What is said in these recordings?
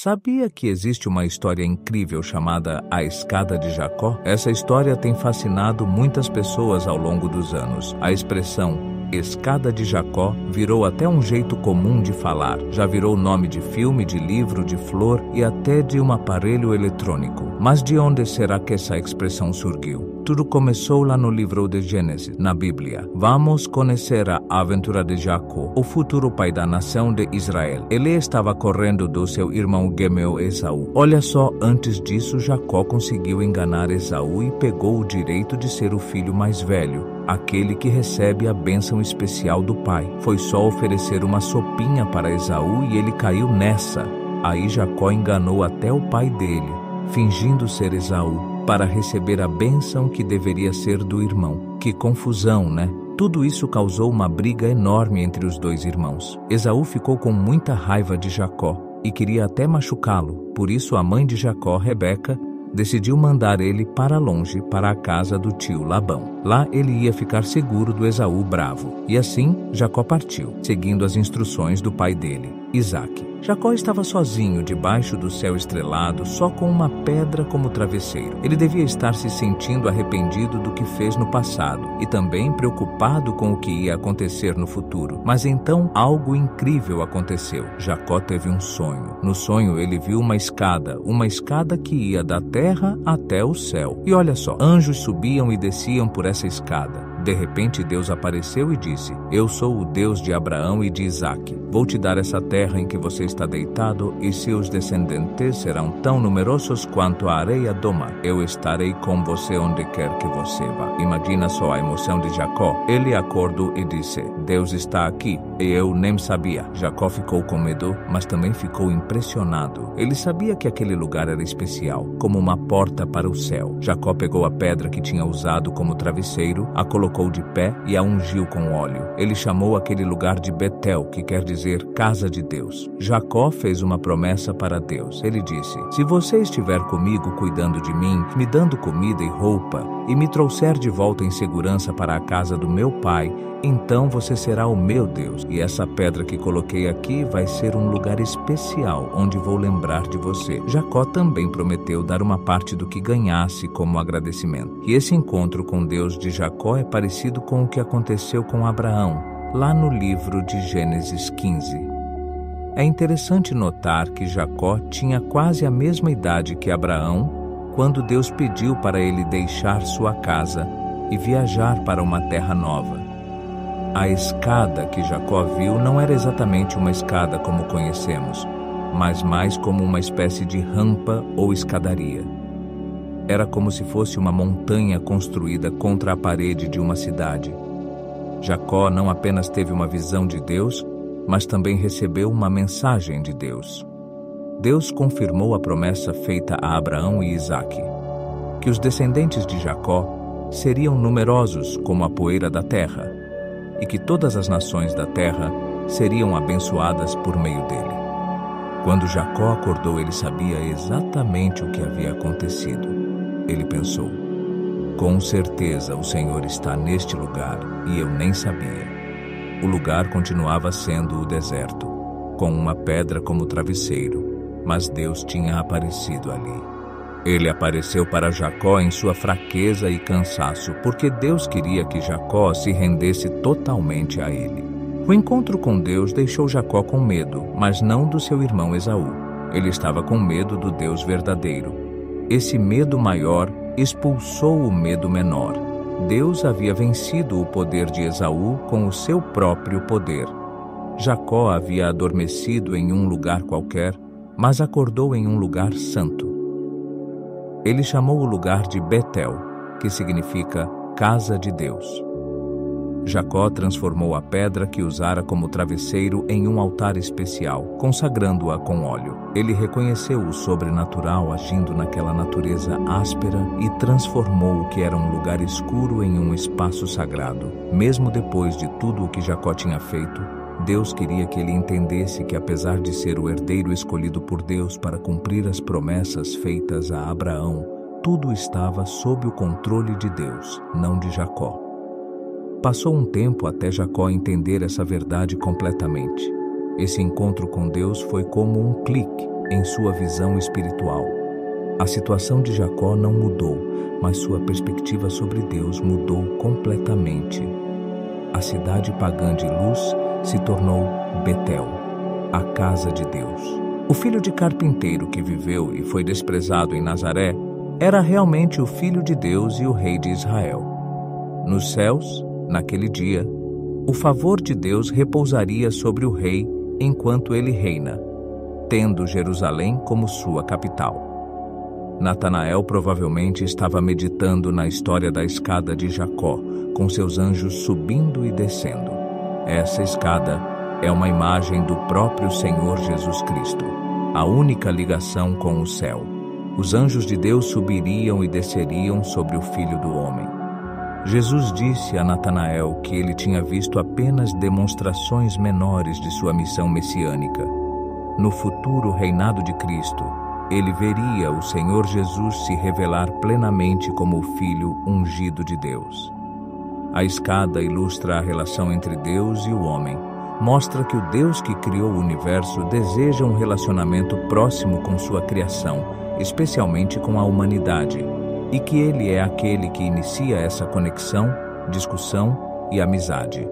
Sabia que existe uma história incrível chamada A Escada de Jacó? Essa história tem fascinado muitas pessoas ao longo dos anos. A expressão Escada de Jacó virou até um jeito comum de falar. Já virou nome de filme, de livro, de flor e até de um aparelho eletrônico. Mas de onde será que essa expressão surgiu? Tudo começou lá no livro de Gênesis, na Bíblia. Vamos conhecer a aventura de Jacó, o futuro pai da nação de Israel. Ele estava correndo do seu irmão gêmeo Esaú. Olha só, antes disso, Jacó conseguiu enganar Esaú e pegou o direito de ser o filho mais velho, aquele que recebe a bênção especial do pai. Foi só oferecer uma sopinha para Esaú e ele caiu nessa. Aí Jacó enganou até o pai dele, fingindo ser Esaú, para receber a bênção que deveria ser do irmão. Que confusão, né? Tudo isso causou uma briga enorme entre os dois irmãos. Esaú ficou com muita raiva de Jacó e queria até machucá-lo. Por isso a mãe de Jacó, Rebeca, decidiu mandar ele para longe, para a casa do tio Labão. Lá ele ia ficar seguro do Esaú bravo. E assim Jacó partiu, seguindo as instruções do pai dele, Isaque. Jacó estava sozinho debaixo do céu estrelado, só com uma pedra como travesseiro. Ele devia estar se sentindo arrependido do que fez no passado e também preocupado com o que ia acontecer no futuro. Mas então algo incrível aconteceu. Jacó teve um sonho. No sonho ele viu uma escada que ia da terra até o céu. E olha só, anjos subiam e desciam por essa escada. De repente Deus apareceu e disse: Eu sou o Deus de Abraão e de Isaque. Vou te dar essa terra em que você está deitado e seus descendentes serão tão numerosos quanto a areia do mar. Eu estarei com você onde quer que você vá. Imagina só a emoção de Jacó. Ele acordou e disse: Deus está aqui. E eu nem sabia. Jacó ficou com medo, mas também ficou impressionado. Ele sabia que aquele lugar era especial, como uma porta para o céu. Jacó pegou a pedra que tinha usado como travesseiro, a colocou de pé e a ungiu com óleo. Ele chamou aquele lugar de Betel, que quer dizer casa de Deus. Jacó fez uma promessa para Deus. Ele disse: Se você estiver comigo cuidando de mim, me dando comida e roupa, e me trouxer de volta em segurança para a casa do meu pai, então você será o meu Deus. E essa pedra que coloquei aqui vai ser um lugar especial onde vou lembrar de você. Jacó também prometeu dar uma parte do que ganhasse como agradecimento. E esse encontro com Deus de Jacó é parecido com o que aconteceu com Abraão, lá no livro de Gênesis 15. É interessante notar que Jacó tinha quase a mesma idade que Abraão quando Deus pediu para ele deixar sua casa e viajar para uma terra nova. A escada que Jacó viu não era exatamente uma escada como conhecemos, mas mais como uma espécie de rampa ou escadaria. Era como se fosse uma montanha construída contra a parede de uma cidade. Jacó não apenas teve uma visão de Deus, mas também recebeu uma mensagem de Deus. Deus confirmou a promessa feita a Abraão e Isaque, que os descendentes de Jacó seriam numerosos como a poeira da terra, e que todas as nações da terra seriam abençoadas por meio dele. Quando Jacó acordou, ele sabia exatamente o que havia acontecido. Ele pensou: com certeza o Senhor está neste lugar e eu nem sabia. O lugar continuava sendo o deserto, com uma pedra como travesseiro, mas Deus tinha aparecido ali. Ele apareceu para Jacó em sua fraqueza e cansaço, porque Deus queria que Jacó se rendesse totalmente a ele. O encontro com Deus deixou Jacó com medo, mas não do seu irmão Esaú. Ele estava com medo do Deus verdadeiro. Esse medo maior expulsou o medo menor. Deus havia vencido o poder de Esaú com o seu próprio poder. Jacó havia adormecido em um lugar qualquer, mas acordou em um lugar santo. Ele chamou o lugar de Betel, que significa casa de Deus. Jacó transformou a pedra que usara como travesseiro em um altar especial, consagrando-a com óleo. Ele reconheceu o sobrenatural agindo naquela natureza áspera e transformou o que era um lugar escuro em um espaço sagrado. Mesmo depois de tudo o que Jacó tinha feito, Deus queria que ele entendesse que, apesar de ser o herdeiro escolhido por Deus para cumprir as promessas feitas a Abraão, tudo estava sob o controle de Deus, não de Jacó. Passou um tempo até Jacó entender essa verdade completamente. Esse encontro com Deus foi como um clique. em sua visão espiritual. A situação de Jacó não mudou, mas sua perspectiva sobre Deus mudou completamente. A cidade pagã de Luz se tornou Betel, a casa de Deus. O filho de carpinteiro que viveu e foi desprezado em Nazaré era realmente o Filho de Deus e o Rei de Israel. Nos céus, naquele dia, o favor de Deus repousaria sobre o rei enquanto ele reina, tendo Jerusalém como sua capital. Natanael provavelmente estava meditando na história da escada de Jacó, com seus anjos subindo e descendo. Essa escada é uma imagem do próprio Senhor Jesus Cristo, a única ligação com o céu. Os anjos de Deus subiriam e desceriam sobre o Filho do Homem. Jesus disse a Natanael que ele tinha visto apenas demonstrações menores de sua missão messiânica. No futuro reinado de Cristo, ele veria o Senhor Jesus se revelar plenamente como o Filho ungido de Deus. A escada ilustra a relação entre Deus e o homem. Mostra que o Deus que criou o universo deseja um relacionamento próximo com sua criação, especialmente com a humanidade, e que Ele é aquele que inicia essa conexão, discussão e amizade.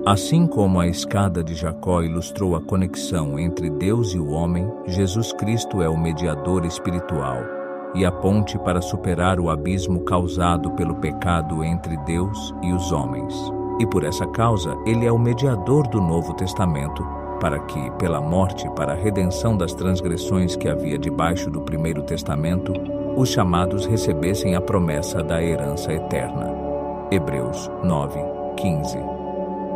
Assim como a escada de Jacó ilustrou a conexão entre Deus e o homem, Jesus Cristo é o mediador espiritual e a ponte para superar o abismo causado pelo pecado entre Deus e os homens. E por essa causa, Ele é o mediador do Novo Testamento, para que, pela morte para a redenção das transgressões que havia debaixo do Primeiro Testamento, os chamados recebessem a promessa da herança eterna. Hebreus 9:15.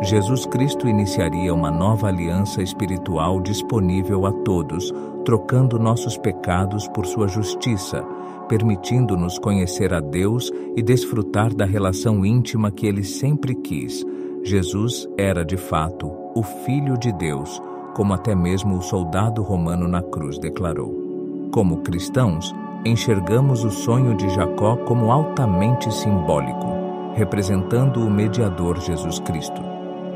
Jesus Cristo iniciaria uma nova aliança espiritual disponível a todos, trocando nossos pecados por sua justiça, permitindo-nos conhecer a Deus e desfrutar da relação íntima que Ele sempre quis. Jesus era, de fato, o Filho de Deus, como até mesmo o soldado romano na cruz declarou. Como cristãos, enxergamos o sonho de Jacó como altamente simbólico, representando o mediador Jesus Cristo,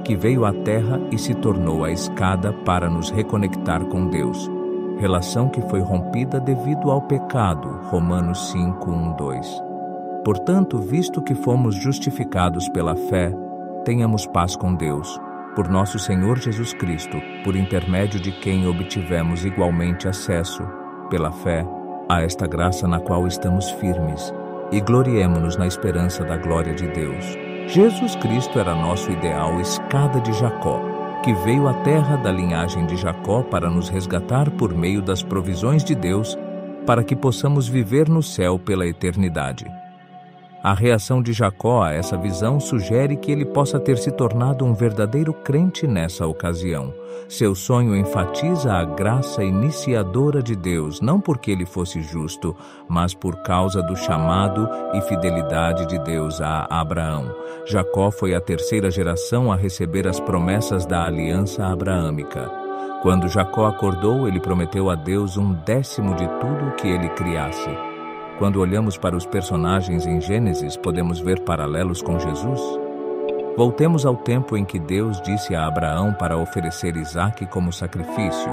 que veio à Terra e se tornou a escada para nos reconectar com Deus, relação que foi rompida devido ao pecado, Romanos 5:1-2. Portanto, visto que fomos justificados pela fé, tenhamos paz com Deus, por nosso Senhor Jesus Cristo, por intermédio de quem obtivemos igualmente acesso, pela fé, a esta graça na qual estamos firmes, e gloriemo-nos na esperança da glória de Deus. Jesus Cristo era nosso ideal escada de Jacó, que veio à terra da linhagem de Jacó para nos resgatar por meio das provisões de Deus, para que possamos viver no céu pela eternidade. A reação de Jacó a essa visão sugere que ele possa ter se tornado um verdadeiro crente nessa ocasião. Seu sonho enfatiza a graça iniciadora de Deus, não porque ele fosse justo, mas por causa do chamado e fidelidade de Deus a Abraão. Jacó foi a terceira geração a receber as promessas da aliança abraâmica. Quando Jacó acordou, ele prometeu a Deus 1/10 de tudo o que ele criasse. Quando olhamos para os personagens em Gênesis, podemos ver paralelos com Jesus? Voltemos ao tempo em que Deus disse a Abraão para oferecer Isaque como sacrifício.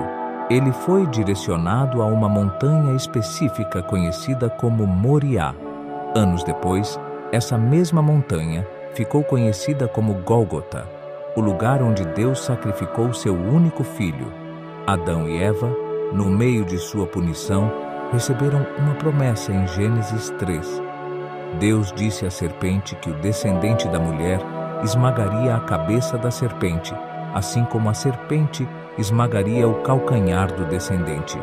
Ele foi direcionado a uma montanha específica conhecida como Moriá. Anos depois, essa mesma montanha ficou conhecida como Gólgota, o lugar onde Deus sacrificou seu único filho. Adão e Eva, no meio de sua punição, receberam uma promessa em Gênesis 3. Deus disse à serpente que o descendente da mulher esmagaria a cabeça da serpente, assim como a serpente esmagaria o calcanhar do descendente.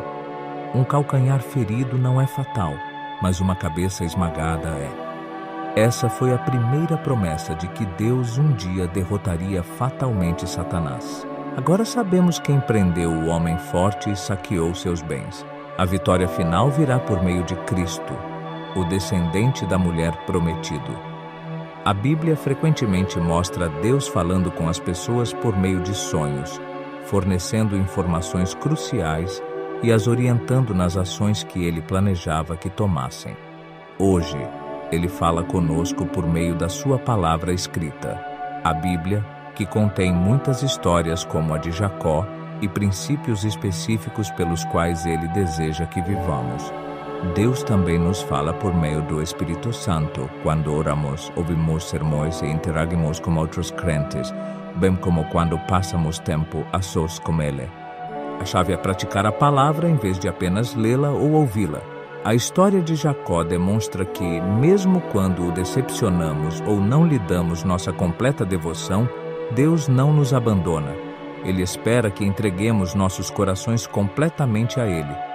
Um calcanhar ferido não é fatal, mas uma cabeça esmagada é. Essa foi a primeira promessa de que Deus um dia derrotaria fatalmente Satanás. Agora sabemos quem prendeu o homem forte e saqueou seus bens. A vitória final virá por meio de Cristo, o descendente da mulher prometido. A Bíblia frequentemente mostra Deus falando com as pessoas por meio de sonhos, fornecendo informações cruciais e as orientando nas ações que Ele planejava que tomassem. Hoje, Ele fala conosco por meio da sua palavra escrita. A Bíblia, que contém muitas histórias como a de Jacó, e princípios específicos pelos quais Ele deseja que vivamos. Deus também nos fala por meio do Espírito Santo quando oramos, ouvimos sermões e interagimos com outros crentes, bem como quando passamos tempo a sós com Ele. A chave é praticar a palavra em vez de apenas lê-la ou ouvi-la. A história de Jacó demonstra que, mesmo quando o decepcionamos ou não lhe damos nossa completa devoção, Deus não nos abandona. Ele espera que entreguemos nossos corações completamente a Ele.